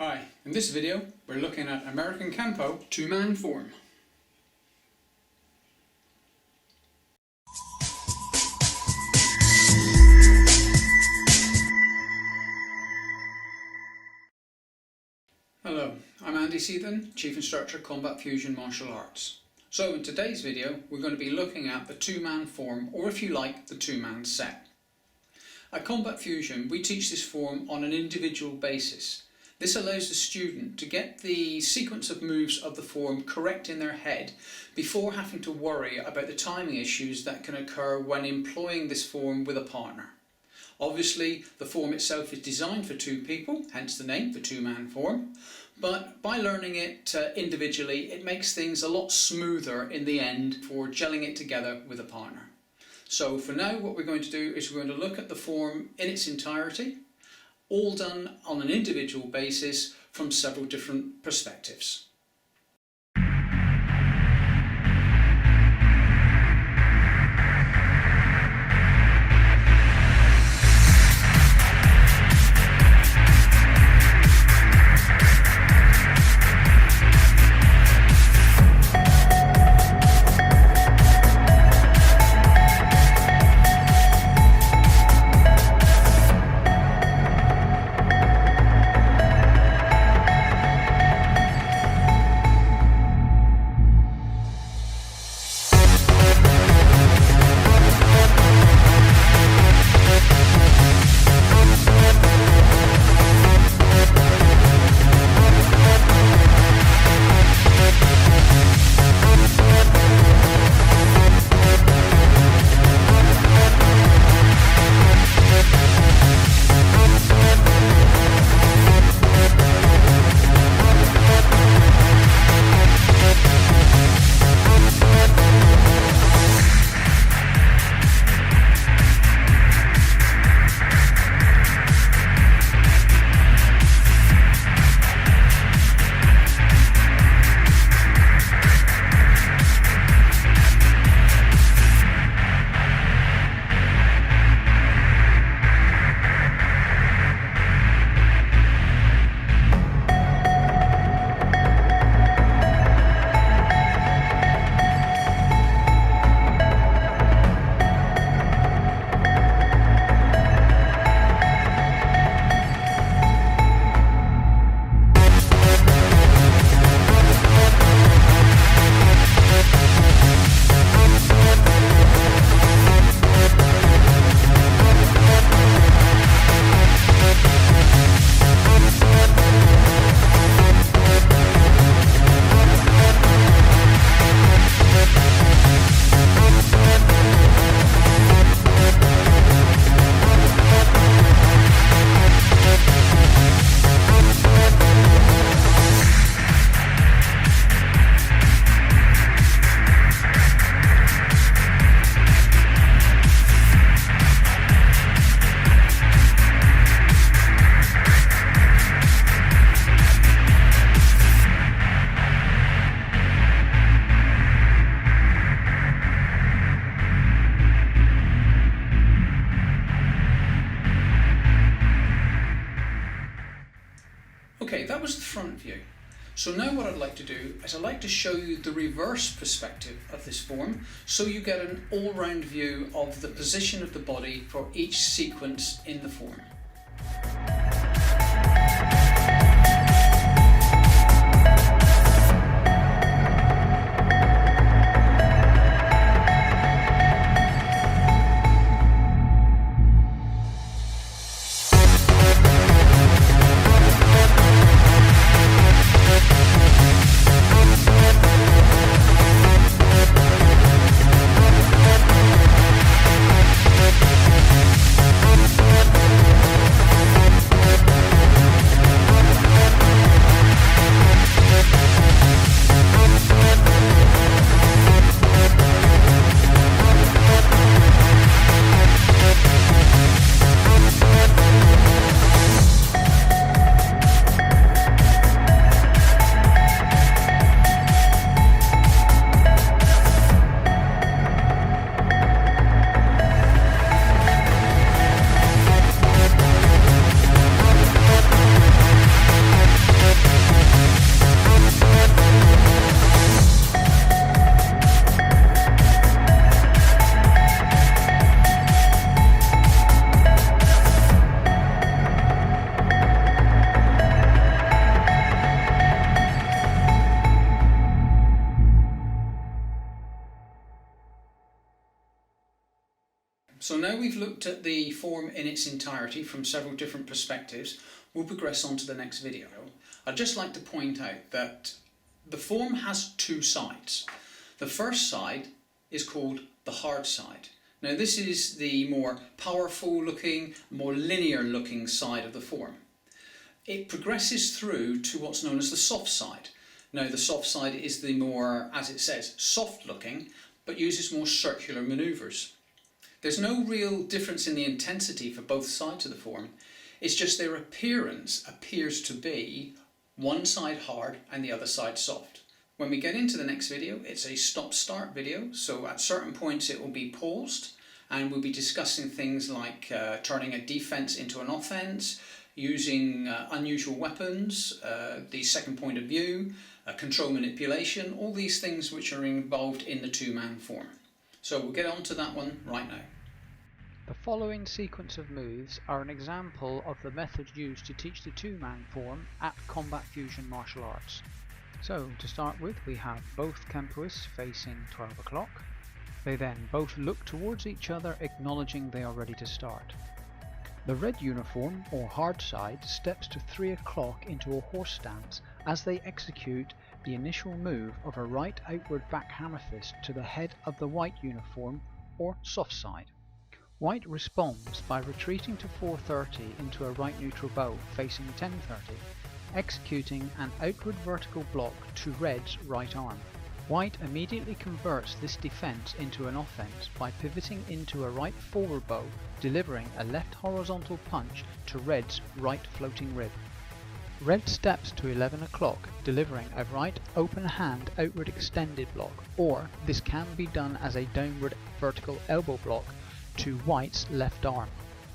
Hi, in this video we're looking at American Kenpo Two-man Form. Hello, I'm Andy Seathan, Chief Instructor, Combat Fusion Martial Arts. So in today's video we're going to be looking at the two-man form, or if you like, the two-man set. At Combat Fusion we teach this form on an individual basis. This allows the student to get the sequence of moves of the form correct in their head before having to worry about the timing issues that can occur when employing this form with a partner. Obviously, the form itself is designed for two people, hence the name, the two-man form, but by learning it individually, it makes things a lot smoother in the end for gelling it together with a partner. So for now, what we're going to do is we're going to look at the form in its entirety, all done on an individual basis from several different perspectives. Okay, that was the front view. So now what I'd like to do is I'd like to show you the reverse perspective of this form, so you get an all-round view of the position of the body for each sequence in the form. now we've looked at the form in its entirety from several different perspectives, we'll progress on to the next video. I'd just like to point out that the form has two sides. The first side is called the hard side. Now this is the more powerful looking, more linear looking side of the form. It progresses through to what's known as the soft side. Now the soft side is the more, as it says, soft looking, but uses more circular manoeuvres. There's no real difference in the intensity for both sides of the form. It's just their appearance appears to be one side hard and the other side soft. When we get into the next video, it's a stop-start video, so at certain points it will be paused and we'll be discussing things like turning a defense into an offense, using unusual weapons, the second point of view, control manipulation, all these things which are involved in the two-man form. So we'll get on to that one right now. The following sequence of moves are an example of the method used to teach the two-man form at Combat Fusion Martial Arts. So to start with, we have both Kenpoists facing 12 o'clock. They then both look towards each other, acknowledging they are ready to start. The red uniform, or hard side, steps to 3 o'clock into a horse stance as they execute the initial move of a right outward back hammer fist to the head of the white uniform, or soft side. White responds by retreating to 4:30 into a right neutral bow facing 10:30, executing an outward vertical block to red's right arm. White immediately converts this defense into an offense by pivoting into a right forward bow, delivering a left horizontal punch to red's right floating rib. Red steps to 11 o'clock, delivering a right open hand outward extended block, or this can be done as a downward vertical elbow block to white's left arm.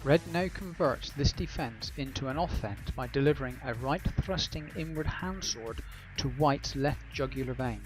Red now converts this defense into an offense by delivering a right thrusting inward hand sword to white's left jugular vein.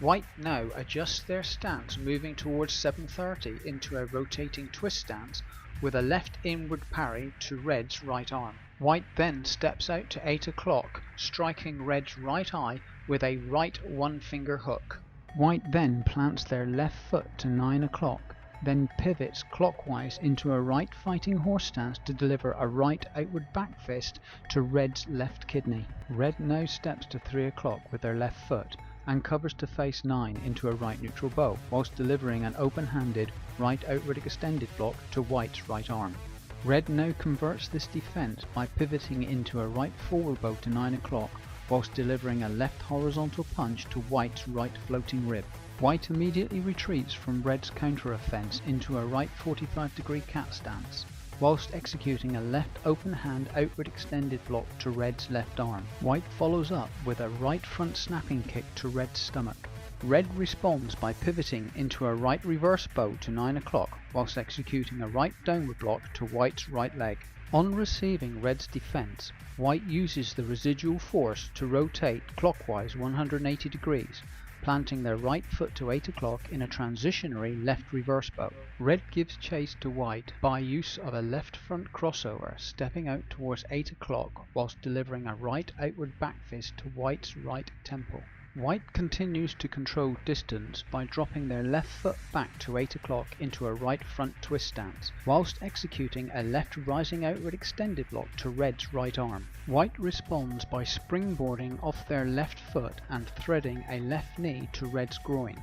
White now adjusts their stance, moving towards 7:30 into a rotating twist stance with a left inward parry to red's right arm. White then steps out to 8 o'clock, striking red's right eye with a right one finger hook. White then plants their left foot to 9 o'clock, then pivots clockwise into a right fighting horse stance to deliver a right outward back fist to red's left kidney. Red now steps to 3 o'clock with their left foot and covers to face 9 into a right neutral bow, whilst delivering an open-handed right outward extended block to white's right arm. Red now converts this defense by pivoting into a right forward bow to 9 o'clock, whilst delivering a left horizontal punch to white's right floating rib. White immediately retreats from red's counter-offense into a right 45-degree cat stance, whilst executing a left open hand outward extended block to red's left arm. White follows up with a right front snapping kick to red's stomach. Red responds by pivoting into a right reverse bow to 9 o'clock, whilst executing a right downward block to white's right leg. On receiving red's defense, white uses the residual force to rotate clockwise 180 degrees, planting their right foot to 8 o'clock in a transitionary left reverse bow. Red gives chase to white by use of a left front crossover, stepping out towards 8 o'clock whilst delivering a right outward back fist to white's right temple. White continues to control distance by dropping their left foot back to 8 o'clock into a right front twist stance, whilst executing a left rising outward extended block to red's right arm. White responds by springboarding off their left foot and threading a left knee to red's groin.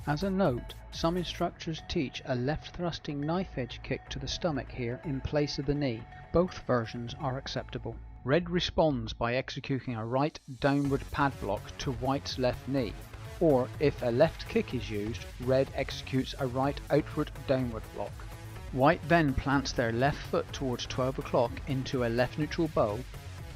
As a note, some instructors teach a left thrusting knife edge kick to the stomach here in place of the knee. Both versions are acceptable. Red responds by executing a right downward pad block to white's left knee, or if a left kick is used, red executes a right outward downward block. White then plants their left foot towards 12 o'clock into a left neutral bow,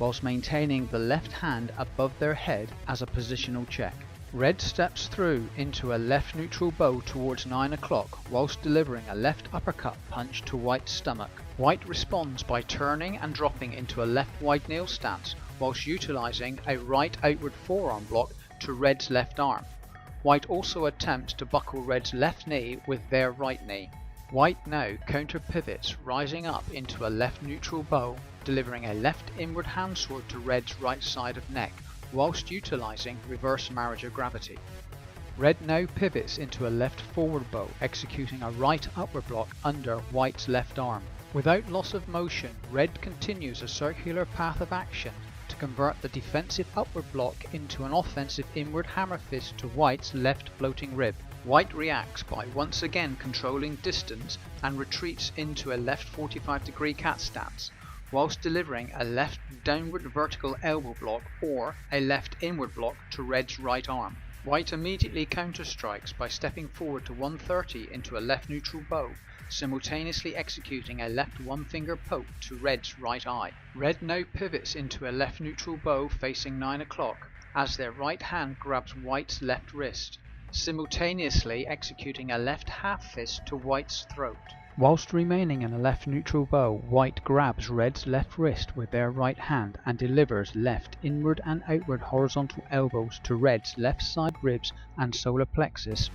whilst maintaining the left hand above their head as a positional check. Red steps through into a left neutral bow towards 9 o'clock, whilst delivering a left uppercut punch to white's stomach. White responds by turning and dropping into a left wide kneel stance, whilst utilising a right outward forearm block to red's left arm. White also attempts to buckle red's left knee with their right knee. White now counter pivots, rising up into a left neutral bow, delivering a left inward hand sword to red's right side of neck, whilst utilising reverse marriage of gravity. Red now pivots into a left forward bow, executing a right upward block under White's left arm. Without loss of motion, Red continues a circular path of action to convert the defensive upward block into an offensive inward hammer fist to White's left floating rib. White reacts by once again controlling distance and retreats into a left 45-degree cat stance, whilst delivering a left downward vertical elbow block or a left inward block to Red's right arm. White immediately counterstrikes by stepping forward to 130 into a left neutral bow, simultaneously executing a left one-finger poke to Red's right eye. Red now pivots into a left neutral bow facing 9 o'clock as their right hand grabs White's left wrist, simultaneously executing a left half fist to White's throat. Whilst remaining in a left neutral bow, White grabs Red's left wrist with their right hand and delivers left inward and outward horizontal elbows to Red's left side ribs and solar plexus.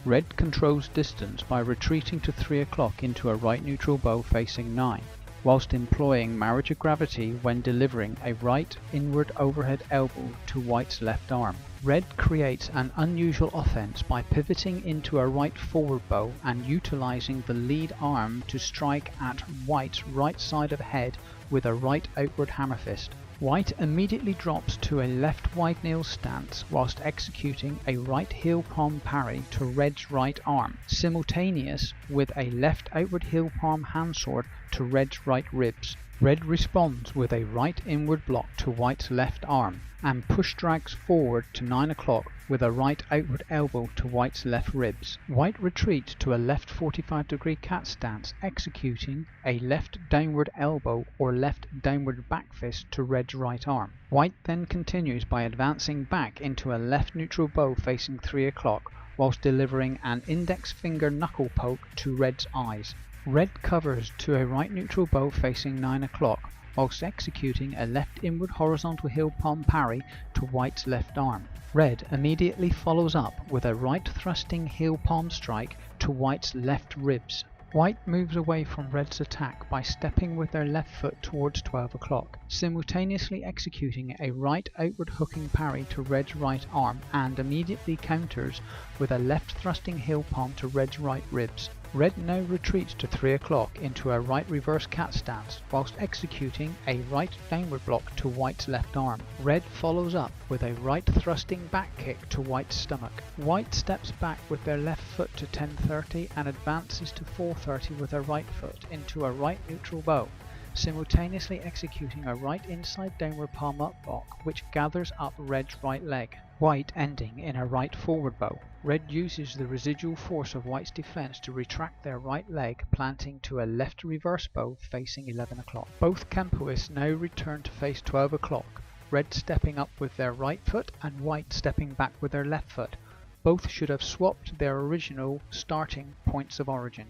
Red controls distance by retreating to 3 o'clock into a right neutral bow facing 9, whilst employing marriage of gravity when delivering a right inward overhead elbow to White's left arm. Red creates an unusual offense by pivoting into a right forward bow and utilizing the lead arm to strike at White's right side of head with a right outward hammer fist. White immediately drops to a left wide kneel stance whilst executing a right heel palm parry to Red's right arm, simultaneous with a left outward heel palm handsword to Red's right ribs. Red responds with a right inward block to White's left arm and push drags forward to 9 o'clock with a right outward elbow to White's left ribs. White retreats to a left 45-degree cat stance, executing a left downward elbow or left downward back fist to Red's right arm. White then continues by advancing back into a left neutral bow facing 3 o'clock whilst delivering an index finger knuckle poke to Red's eyes. Red covers to a right neutral bow facing 9 o'clock whilst executing a left inward horizontal heel palm parry to White's left arm. Red immediately follows up with a right thrusting heel palm strike to White's left ribs. White moves away from Red's attack by stepping with their left foot towards 12 o'clock, simultaneously executing a right outward hooking parry to Red's right arm and immediately counters with a left thrusting heel palm to Red's right ribs. Red now retreats to 3 o'clock into a right reverse cat stance whilst executing a right downward block to White's left arm. Red follows up with a right thrusting back kick to White's stomach. White steps back with their left foot to 10:30 and advances to 4:30 with their right foot into a right neutral bow, simultaneously executing a right inside downward palm up block which gathers up Red's right leg. White ending in a right forward bow. Red uses the residual force of White's defense to retract their right leg, planting to a left reverse bow facing 11 o'clock. Both Kenpoists now return to face 12 o'clock, Red stepping up with their right foot and White stepping back with their left foot. Both should have swapped their original starting points of origin.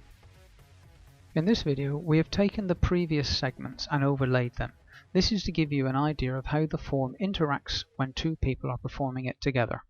In this video, we have taken the previous segments and overlaid them. This is to give you an idea of how the form interacts when two people are performing it together.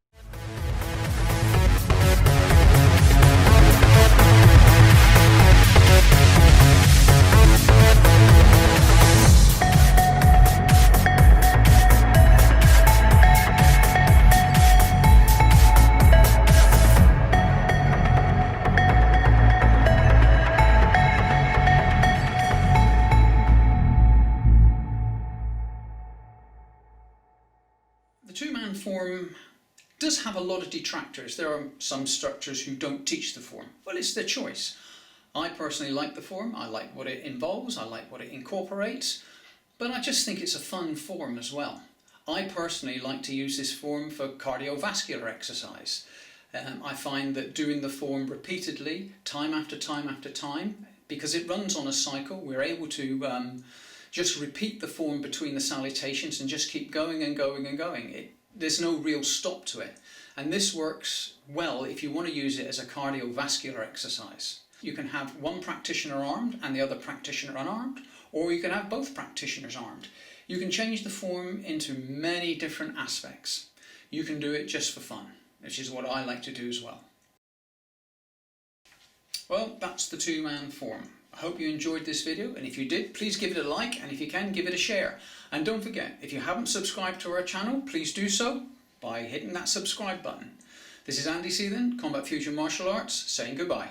The two-man form does have a lot of detractors. There are some instructors who don't teach the form. Well, it's their choice. I personally like the form. I like what it involves. I like what it incorporates. But I just think it's a fun form as well. I personally like to use this form for cardiovascular exercise. I find that doing the form repeatedly, time after time after time, because it runs on a cycle, we're able to just repeat the form between the salutations and just keep going and going and going. There's no real stop to it. And this works well if you want to use it as a cardiovascular exercise. You can have one practitioner armed and the other practitioner unarmed, or you can have both practitioners armed. You can change the form into many different aspects. You can do it just for fun, which is what I like to do as well. Well, that's the two-man form. I hope you enjoyed this video, and if you did, please give it a like, and if you can, give it a share. And don't forget, if you haven't subscribed to our channel, please do so by hitting that subscribe button. This is Andy Seathen, Combat Fusion Martial Arts, saying goodbye.